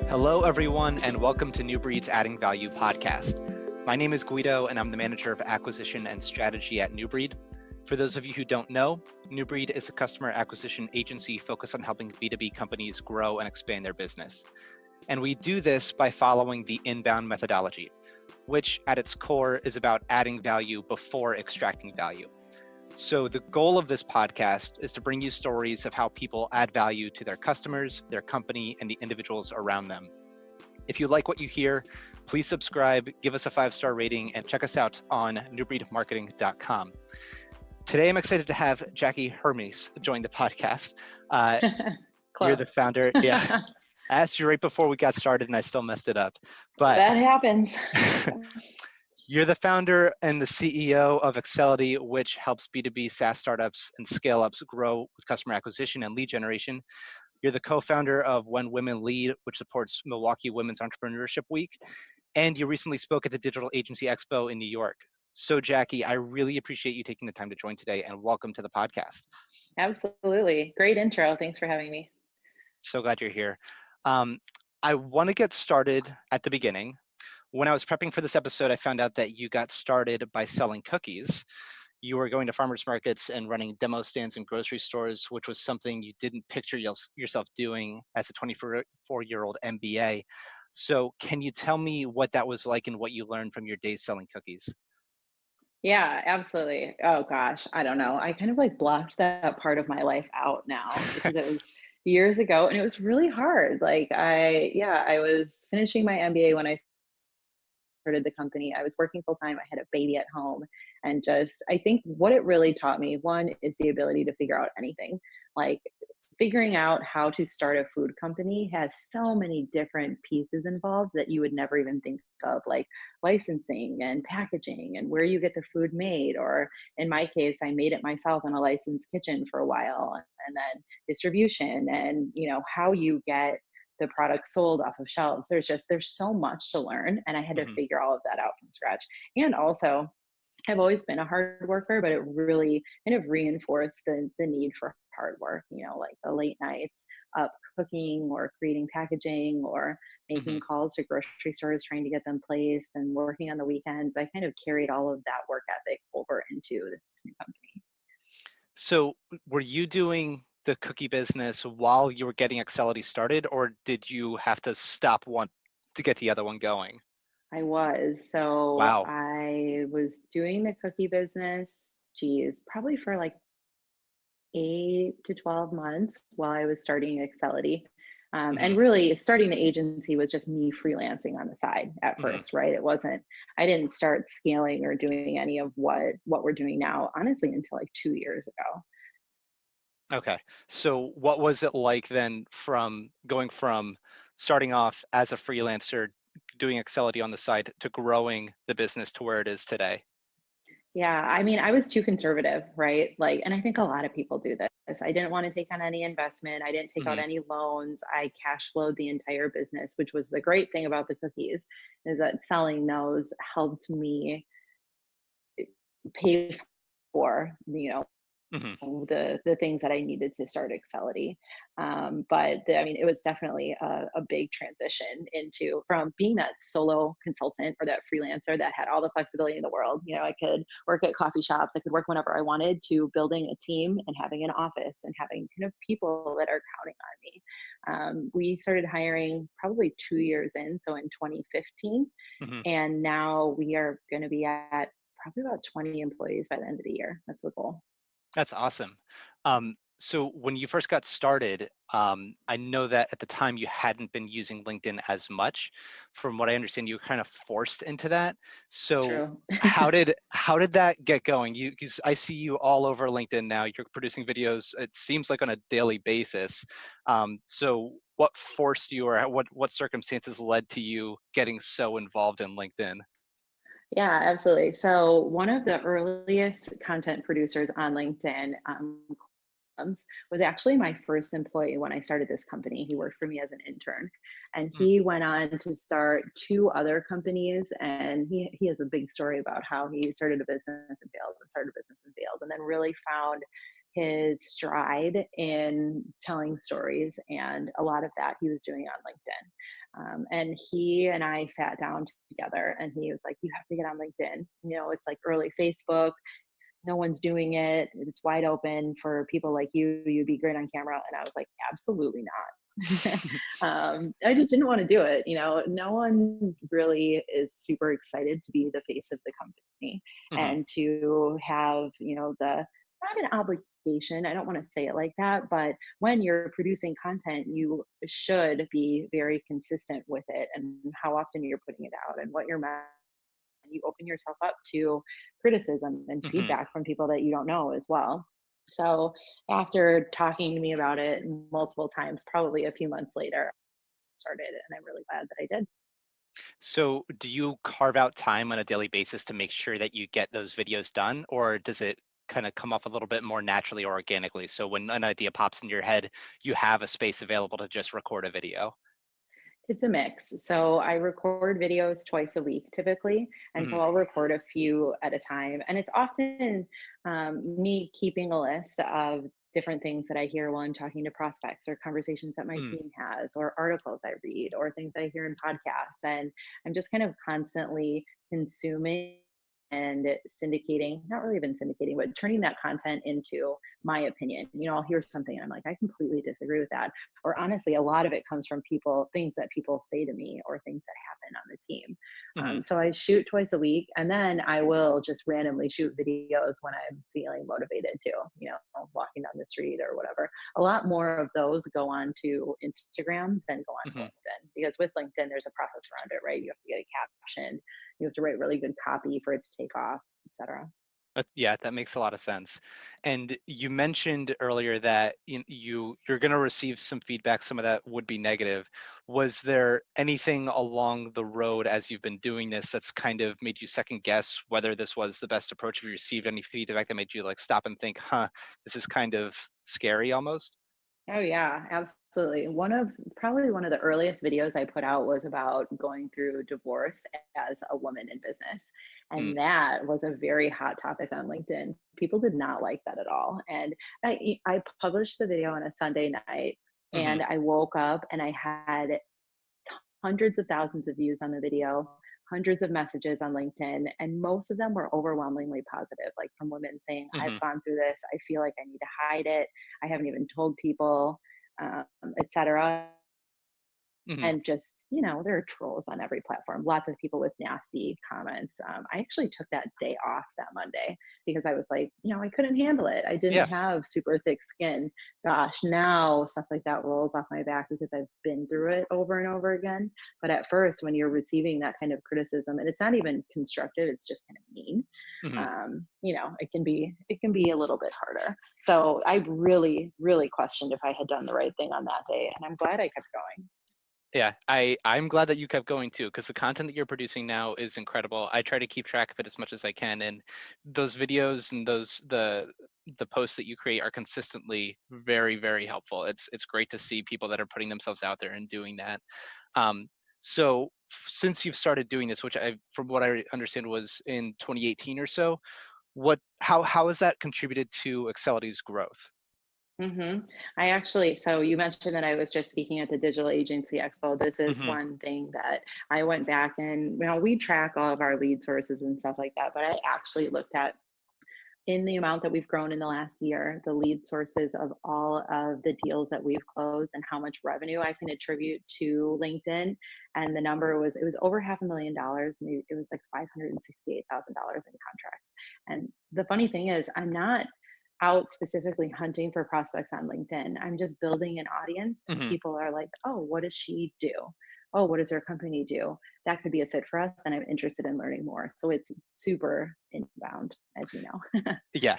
Hello, everyone, and welcome to New Breed's Adding Value podcast. My name is Guido, and I'm the Manager of Acquisition and Strategy at New Breed. For those of you who don't know, New Breed is a customer acquisition agency focused on helping B2B companies grow and expand their business. And we do this by following the inbound methodology, which at its core is about adding value before extracting value. So the goal of this podcast is to bring you stories of how people add value to their customers, their company, and the individuals around them. If you like what you hear, please subscribe, give us a 5-star rating, and check us out on newbreedmarketing.com. Today, I'm excited to have Jackie Hermes join the podcast. You're the founder. Yeah, I asked you right before we got started, and I still messed it up. But that happens. You're the founder and the CEO of Excelity, which helps B2B SaaS startups and scale-ups grow with customer acquisition and lead generation. You're the co-founder of When Women Lead, which supports Milwaukee Women's Entrepreneurship Week. And you recently spoke at the Digital Agency Expo in New York. So Jackie, I really appreciate you taking the time to join today, and welcome to the podcast. Absolutely. Great intro. Thanks for having me. So glad you're here. I want to get started at the beginning. When I was prepping for this episode, I found out that you got started by selling cookies. You were going to farmers markets and running demo stands in grocery stores, which was something you didn't picture yourself doing as a 24-year-old MBA. So can you tell me what that was like and what you learned from your days selling cookies? Yeah, absolutely. Oh gosh, I don't know. I kind of blocked that part of my life out now because it was years ago and it was really hard. I was finishing my MBA when I started the company. I was working full time. I had a baby at home. And I think what it really taught me, one, is the ability to figure out anything. Like figuring out how to start a food company has so many different pieces involved that you would never even think of, like licensing and packaging and where you get the food made. Or in my case, I made it myself in a licensed kitchen for a while, and then distribution and, how you get the product sold off of shelves. There's so much to learn, and I had to figure all of that out from scratch. And also, I've always been a hard worker, but it really kind of reinforced the need for hard work, like the late nights up cooking or creating packaging or making calls to grocery stores trying to get them placed and working on the weekends. I kind of carried all of that work ethic over into this new company. So were you doing the cookie business while you were getting Excelity started, or did you have to stop one to get the other one going? I was. So Wow. I was doing the cookie business, probably for 8 to 12 months while I was starting Excelity. And really starting the agency was just me freelancing on the side at first, right? I didn't start scaling or doing any of what we're doing now, honestly, until 2 years ago. Okay. So what was it like then from going from starting off as a freelancer, doing Excelity on the side, to growing the business to where it is today? Yeah, I mean, I was too conservative, right? And I think a lot of people do this. I didn't want to take on any investment. I didn't take out any loans. I cash flowed the entire business, which was the great thing about the cookies, is that selling those helped me pay for, the things that I needed to start Excelity. It was definitely a big transition from being that solo consultant or that freelancer that had all the flexibility in the world. I could work at coffee shops, I could work whenever I wanted, to building a team and having an office and having kind of people that are counting on me. We started hiring probably 2 years in, so in 2015, and now we are going to be at probably about 20 employees by the end of the year. That's the goal. That's awesome. So when you first got started, I know that at the time you hadn't been using LinkedIn as much. From what I understand, you were kind of forced into that. So True. how did that get going? Because I see you all over LinkedIn now. You're producing videos, it seems like on a daily basis. So what forced you, or what circumstances led to you getting so involved in LinkedIn? Yeah, absolutely. So one of the earliest content producers on LinkedIn was actually my first employee when I started this company. He worked for me as an intern, and he went on to start 2 other companies. And he has a big story about how he started a business and failed, and started a business and failed, and then really found his stride in telling stories. And a lot of that he was doing on LinkedIn. And he and I sat down together and he was like, you have to get on LinkedIn. It's like early Facebook. No one's doing it. It's wide open for people like you. You'd be great on camera. And I was like, absolutely not. I just didn't want to do it. No one really is super excited to be the face of the company Hmm. and to have, the not an obligation. I don't want to say it like that, but when you're producing content, you should be very consistent with it and how often you're putting it out and what your you open yourself up to criticism and Hmm. feedback from people that you don't know as well. So after talking to me about it multiple times, probably a few months later, I started, and I'm really glad that I did. So, do you carve out time on a daily basis to make sure that you get those videos done, or does it kind of come off a little bit more naturally or organically? So, when an idea pops in your head, you have a space available to just record a video. It's a mix. So I record videos twice a week typically. And Hmm. so I'll record a few at a time. And it's often me keeping a list of different things that I hear while I'm talking to prospects or conversations that my Mm. team has or articles I read or things I hear in podcasts. And I'm just kind of constantly consuming and syndicating, not really even syndicating, but turning that content into my opinion. I'll hear something and I'm like, I completely disagree with that, or honestly a lot of it comes from things that people say to me or things that happen on the team. Hmm. So I shoot twice a week and then I will just randomly shoot videos when I'm feeling motivated to, walking down the street or whatever. A lot more of those go on to Instagram than go on to Hmm. LinkedIn, because with LinkedIn there's a process around it, right? You have to get a caption, you have to write really good copy for it to take off, etc. Yeah, that makes a lot of sense. And you mentioned earlier that you're going to receive some feedback. Some of that would be negative. Was there anything along the road as you've been doing this that's kind of made you second guess whether this was the best approach? Have you received any feedback that made you like stop and think, "Huh, this is kind of scary almost"? Oh yeah, absolutely. Probably one of the earliest videos I put out was about going through divorce as a woman in business. Mm, And that was a very hot topic on LinkedIn. People did not like that at all. And I published the video on a Sunday night mhm, and I woke up and I had hundreds of thousands of views on the video, hundreds of messages on LinkedIn, and most of them were overwhelmingly positive, like from women saying, I've mhm, gone through this, I feel like I need to hide it, I haven't even told people, etc. mhm. And just, there are trolls on every platform, lots of people with nasty comments. I actually took that day off that Monday because I was like, I couldn't handle it. I didn't Yeah. have super thick skin. Gosh, now stuff like that rolls off my back because I've been through it over and over again. But at first, when you're receiving that kind of criticism, and it's not even constructive, it's just kind of mean, Mhm. it can be a little bit harder. So I really, really questioned if I had done the right thing on that day, and I'm glad I kept going. Yeah, I'm glad that you kept going too, because the content that you're producing now is incredible. I try to keep track of it as much as I can, and those videos and the posts that you create are consistently very, very helpful. It's great to see people that are putting themselves out there and doing that. Um, so since you've started doing this, which from what I understand was in 2018 or so, how has that contributed to Excelity's growth? I actually, so you mentioned that I was just speaking at the Digital Agency Expo. This is Hmm. one thing that I went back and, we track all of our lead sources and stuff like that, but I actually looked at in the amount that we've grown in the last year, the lead sources of all of the deals that we've closed and how much revenue I can attribute to LinkedIn. And the number was, it was over $500,000. Maybe it was like $568,000 in contracts. And the funny thing is, I'm not out specifically hunting for prospects on LinkedIn. I'm just building an audience, and Hmm. people are like, oh, what does she do? Oh, what does her company do? That could be a fit for us, and I'm interested in learning more. So it's super inbound, as you know. Yeah.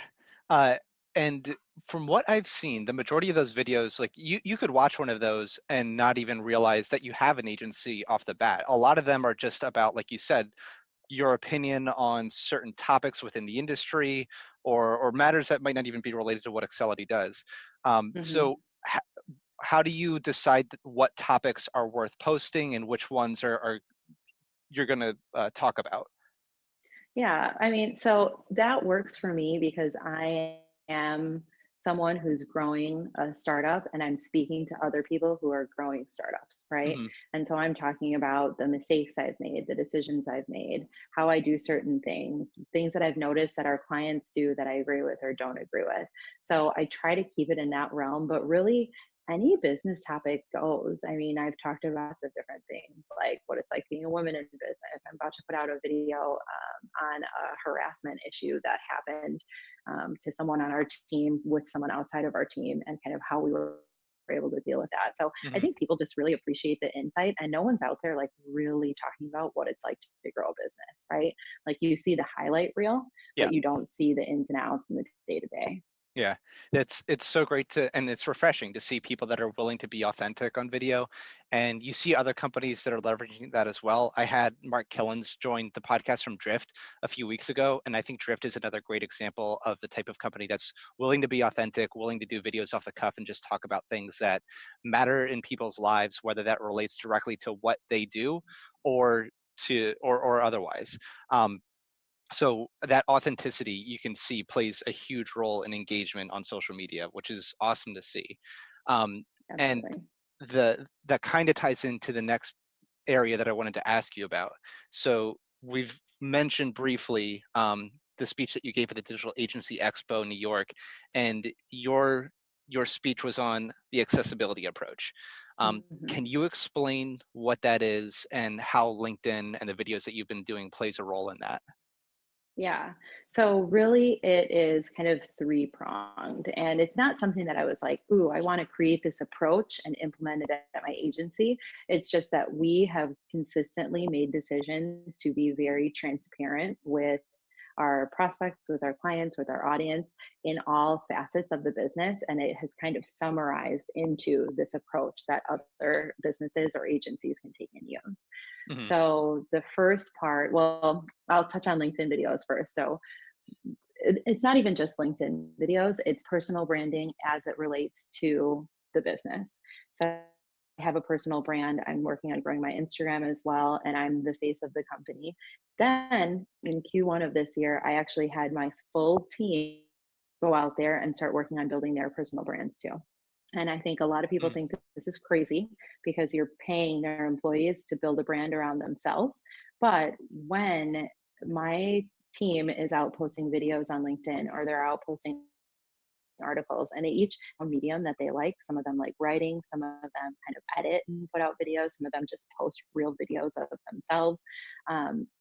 Uh, and from what I've seen, the majority of those videos, like you could watch one of those and not even realize that you have an agency off the bat. A lot of them are just about, like you said, your opinion on certain topics within the industry or matters that might not even be related to what Excelity does. hmm So how do you decide what topics are worth posting and which ones are you're going to talk about? Yeah, I mean, so that works for me because I am someone who's growing a startup and I'm speaking to other people who are growing startups, right? Hmm. And so I'm talking about the mistakes I've made, the decisions I've made, how I do certain things, things that I've noticed that our clients do that I agree with or don't agree with. So I try to keep it in that realm, but really any business topic goes. I mean, I've talked about lots of different things, like what it's like being a woman in business. I'm about to put out a video on a harassment issue that happened to someone on our team with someone outside of our team, and kind of how we were able to deal with that. So I Hmm. think people just really appreciate the insight, and no one's out there like really talking about what it's like to grow a business, right? Like you see the highlight reel, Yeah. but you don't see the ins and outs and the day to day. Yeah, it's so great to, and it's refreshing to see people that are willing to be authentic on video, and you see other companies that are leveraging that as well. I had Mark Killens join the podcast from Drift a few weeks ago, and I think Drift is another great example of the type of company that's willing to be authentic, willing to do videos off the cuff and just talk about things that matter in people's lives, whether that relates directly to what they do or or otherwise. Um, so that authenticity you can see plays a huge role in engagement on social media, which is awesome to see. um, and Absolutely. that kind of ties into the next area that I wanted to ask you about. So we've mentioned briefly the speech that you gave at the Digital Agency Expo in New York, and your speech was on the accessibility approach. Mhm. Can you explain what that is and how LinkedIn and the videos that you've been doing plays a role in that? Yeah. So really it is kind of three pronged, and it's not something that I was like, "Ooh, I want to create this approach and implement it at my agency." It's just that we have consistently made decisions to be very transparent with our prospects, with our clients, with our audience in all facets of the business, and it has kind of summarized into this approach that other businesses or agencies can take and use. Hmm. So the first part, well, I'll touch on LinkedIn videos first. So it's not even just LinkedIn videos, it's personal branding as it relates to the business. So I have a personal brand. I'm working on growing my Instagram as well, and I'm the face of the company. Then in Q1 of this year, I actually had my full team go out there and start working on building their personal brands too. And I think a lot of people think that this is crazy because you're paying their employees to build a brand around themselves. But when my team is out posting videos on LinkedIn, or they're out posting articles, and they each have a medium that they like. Some of them like writing, some of them kind of edit and put out videos, some of them just post real videos of themselves.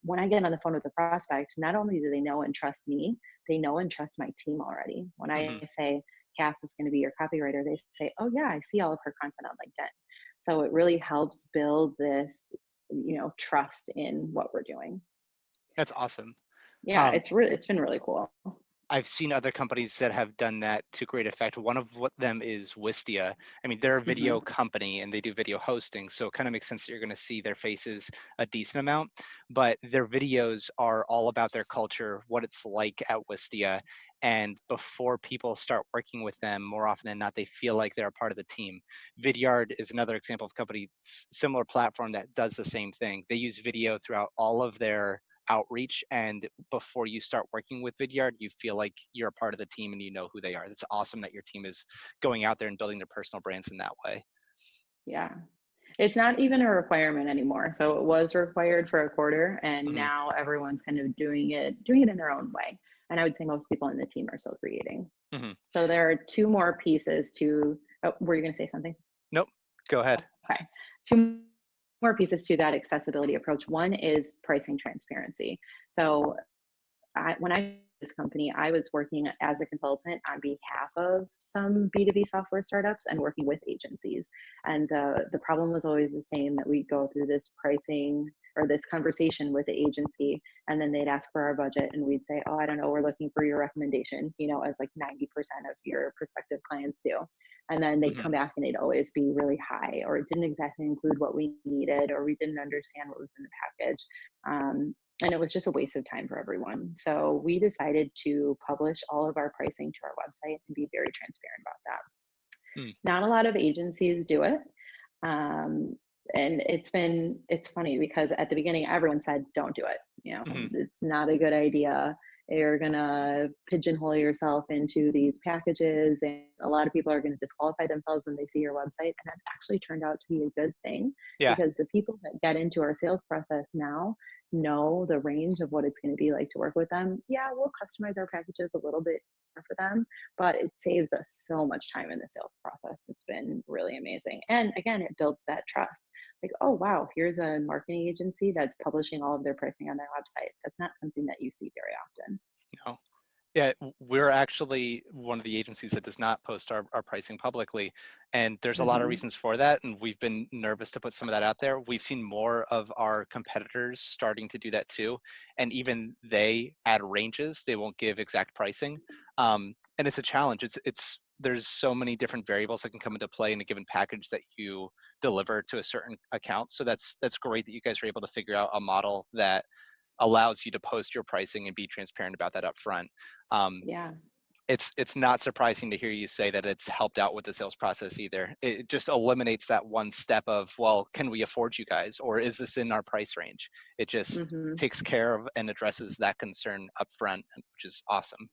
When I get on the phone with the prospect, not only do they know and trust me, they know and trust my team already. When I Hmm. say Cass is going to be your copywriter, they say, "Oh yeah, I see all of her content on LinkedIn." So it really helps build this, trust in what we're doing. That's awesome. Yeah, Um, it's been really cool. I've seen other companies that have done that to great effect. One of them is Wistia. I mean, they're a video Hmm. company and they do video hosting, so it kind of makes sense that you're going to see their faces a decent amount. But their videos are all about their culture, what it's like at Wistia, and before people start working with them, more often than not, they feel like they're a part of the team. Vidyard is another example of company similar platform that does the same thing. They use video throughout all of their outreach, and before you start working with Vidyard, you feel like you're a part of the team and you know who they are. It's awesome that your team is going out there and building their personal brands in that way. Yeah. It's not even a requirement anymore. So it was required for a quarter, and Hmm. now everyone's kind of doing it in their own way. And I would say most people in the team are still creating. Hmm. So there are two more pieces to, oh, were you going to say something? Nope. Go ahead. Okay. Two more pieces to that accessibility approach. One is pricing transparency. So when I this company, I was working as a consultant on behalf of some B2B software startups and working with agencies. And the problem was always the same, that we go through this pricing or this conversation with the agency, and then they'd ask for our budget, and we'd say, "Oh, I don't know, we're looking for your recommendation," as like 90% of your prospective clients do. And then they'd Hmm. come back and they'd always be really high, or it didn't exactly include what we needed, or we didn't understand what was in the package. And it was just a waste of time for everyone. So we decided to publish all of our pricing to our website and be very transparent about that. Mm. Not a lot of agencies do it. Um, and it's funny because at the beginning, everyone said, "Don't do it. Hmm. It's not a good idea. you're going to pigeonhole yourself into these packages, and a lot of people are going to disqualify themselves when they see your website. And that's actually turned out to be a good thing, Yeah. because the people that get into our sales process now know the range of what it's going to be like to work with them. Yeah, we'll customize our packages a little bit for them, but it saves us so much time in the sales process. It's been really amazing. And again, it builds that trust. Like, oh, wow, here's a marketing agency that's publishing all of their pricing on their website. That's not something that you see very often. No. Yeah, we're actually one of the agencies that does not post our pricing publicly. And there's a lot of Hmm. reasons for that. And we've been nervous to put some of that out there. We've seen more of our competitors starting to do that too. And even they add ranges, they won't give exact pricing. And it's a challenge. There's so many different variables that can come into play in a given package that you deliver to a certain account. So that's great that you guys are able to figure out a model that allows you to post your pricing and be transparent about that up front. Um, Yeah. it's not surprising to hear you say that it's helped out with the sales process either. It just eliminates that one step of, well, can we afford you guys, or is this in our price range? It just Hmm. takes care of and addresses that concern up front, which is awesome.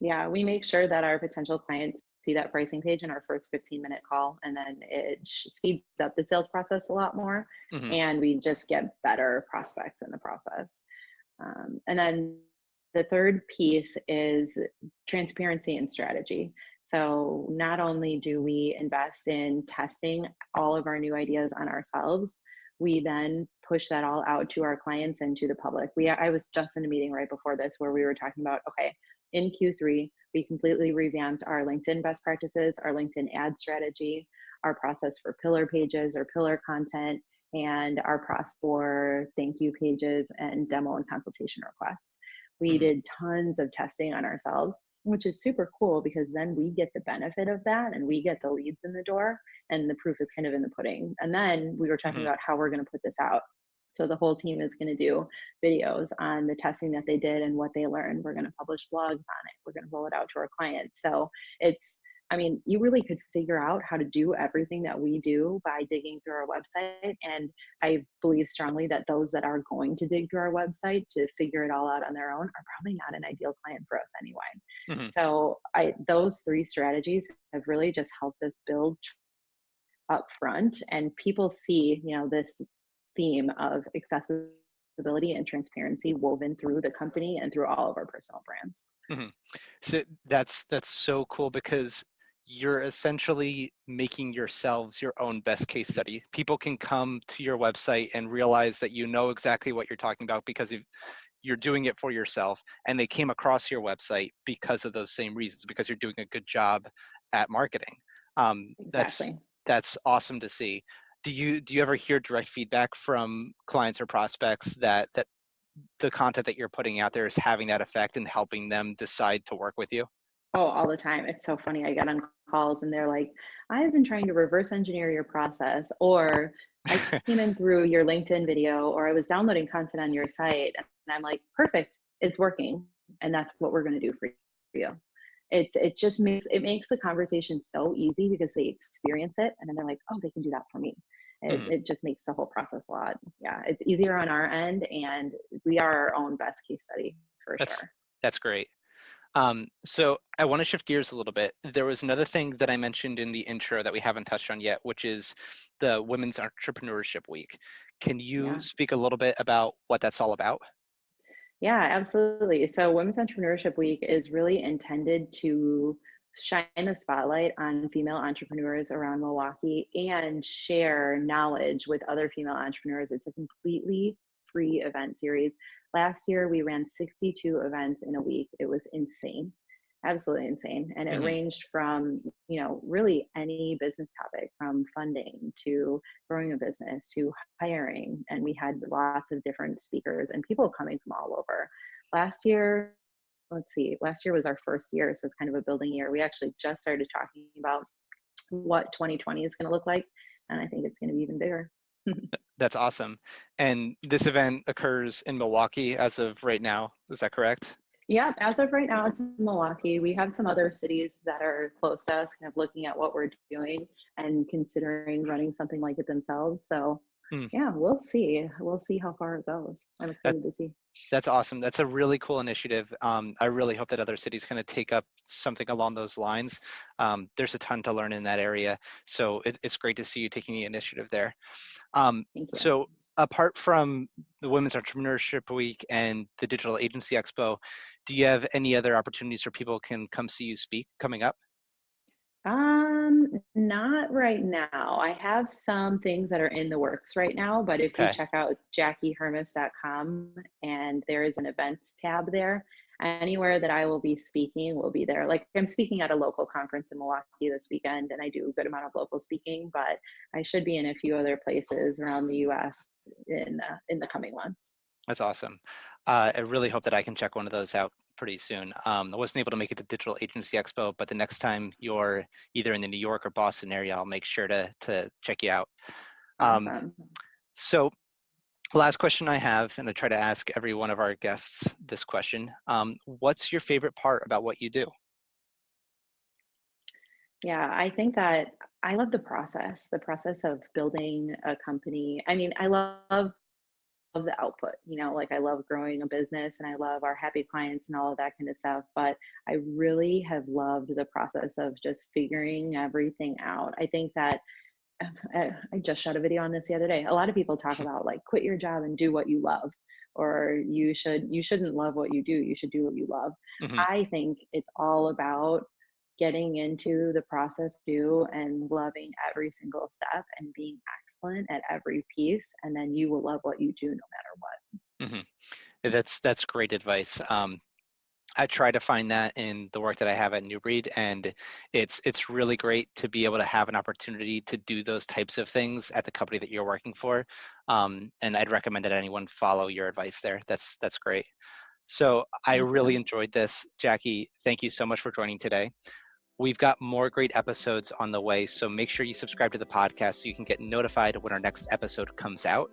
Yeah, we make sure that our potential clients see that pricing page in our first 15-minute call, and then it speeds up the sales process a lot more, Hmm. and we just get better prospects in the process. And then the third piece is transparency and strategy. So not only do we invest in testing all of our new ideas on ourselves, we then push that all out to our clients and to the public. I was just in a meeting right before this where we were talking about, okay, in Q3, we completely revamped our LinkedIn best practices, our LinkedIn ad strategy, our process for pillar pages or pillar content, and our process for thank you pages and demo and consultation requests. We Hmm. did tons of testing on ourselves, which is super cool because then we get the benefit of that and we get the leads in the door, and the proof is kind of in the pudding. And then we were talking Hmm. about how we're going to put this out. So the whole team is going to do videos on the testing that they did and what they learned. We're going to publish blogs on it. We're going to roll it out to our clients. So it's, I mean, you really could figure out how to do everything that we do by digging through our website. And I believe strongly that those that are going to dig through our website to figure it all out on their own are probably not an ideal client for us anyway. Hmm. So those three strategies have really just helped us build up front, and people see, this theme of accessibility and transparency woven through the company and through all of our personal brands. Hmm. So that's so cool because you're essentially making yourselves your own best case study. People can come to your website and realize that you know exactly what you're talking about because you're doing it for yourself, and they came across your website because of those same reasons, because you're doing a good job at marketing. Um, that's Exactly. that's awesome to see. Do you ever hear direct feedback from clients or prospects that the content that you're putting out there is having that effect and helping them decide to work with you? Oh, all the time. It's so funny. I get on calls and they're like, I've been trying to reverse engineer your process, or I came in through your LinkedIn video, or I was downloading content on your site. And I'm like, perfect, it's working. And that's what we're going to do for you. It just makes the conversation so easy because they experience it and then they're like, oh, they can do that for me. It, Mhm. it just makes the whole process a lot. Yeah, it's easier on our end, and we are our own best case study for That's sure. that's great. So I want to shift gears a little bit. There was another thing that I mentioned in the intro that we haven't touched on yet, which is the Women's Entrepreneurship Week. Can you Yeah. speak a little bit about what that's all about? Yeah, absolutely. So, Women's Entrepreneurship Week is really intended to shine a spotlight on female entrepreneurs around Milwaukee and share knowledge with other female entrepreneurs. It's a completely free event series. Last year, we ran 62 events in a week. It was insane, absolutely insane. And it Hmm. ranged from, really any business topic, from funding to growing a business to hiring. And we had lots of different speakers and people coming from all over. Last year, let's see, last year was our first year. So it's kind of a building year. We actually just started talking about what 2020 is going to look like. And I think it's going to be even bigger. That's awesome. And this event occurs in Milwaukee as of right now. Is that correct? Yeah, as of right now, it's in Milwaukee. We have some other cities that are close to us, kind of looking at what we're doing and considering running something like it themselves. So Mm. yeah, we'll see. We'll see how far it goes. I'm That, excited to see. that's awesome. That's a really cool initiative. I really hope that other cities kind of take up something along those lines. There's a ton to learn in that area. So it's great to see you taking the initiative there. Thank you. So apart from the Women's Entrepreneurship Week and the Digital Agency Expo, do you have any other opportunities where people can come see you speak coming up? Not right now. I have some things that are in the works right now, but if you Okay. check out JackieHermes.com and there is an events tab there, anywhere that I will be speaking will be there. Like I'm speaking at a local conference in Milwaukee this weekend, and I do a good amount of local speaking, but I should be in a few other places around the US in the coming months. That's awesome. I really hope that I can check one of those out pretty soon. I wasn't able to make it to Digital Agency Expo, but the next time you're either in the New York or Boston area, I'll make sure to check you out. Um, Awesome. so last question I have, and I try to ask every one of our guests this question. What's your favorite part about what you do? Yeah, I think that I love the process of building a company. I mean, I love the output, like I love growing a business and I love our happy clients and all of that kind of stuff. But I really have loved the process of just figuring everything out. I think that I just shot a video on this the other day. A lot of people talk about like quit your job and do what you love, or you shouldn't love what you do. You should do what you love. Hmm. I think it's all about getting into the process too and loving every single step and being excellent at every piece, and then you will love what you do no matter what. Hmm. That's great advice. I try to find that in the work that I have at New Breed, and it's really great to be able to have an opportunity to do those types of things at the company that you're working for. And I'd recommend that anyone follow your advice there. That's great. So I Thank really you. enjoyed this, Jackie. Thank you so much for joining today. We've got more great episodes on the way, so make sure you subscribe to the podcast so you can get notified when our next episode comes out.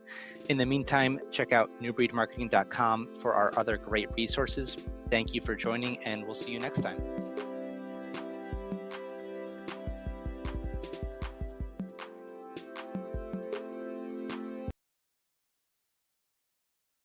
In the meantime, check out newbreedmarketing.com for our other great resources. Thank you for joining, and we'll see you next time.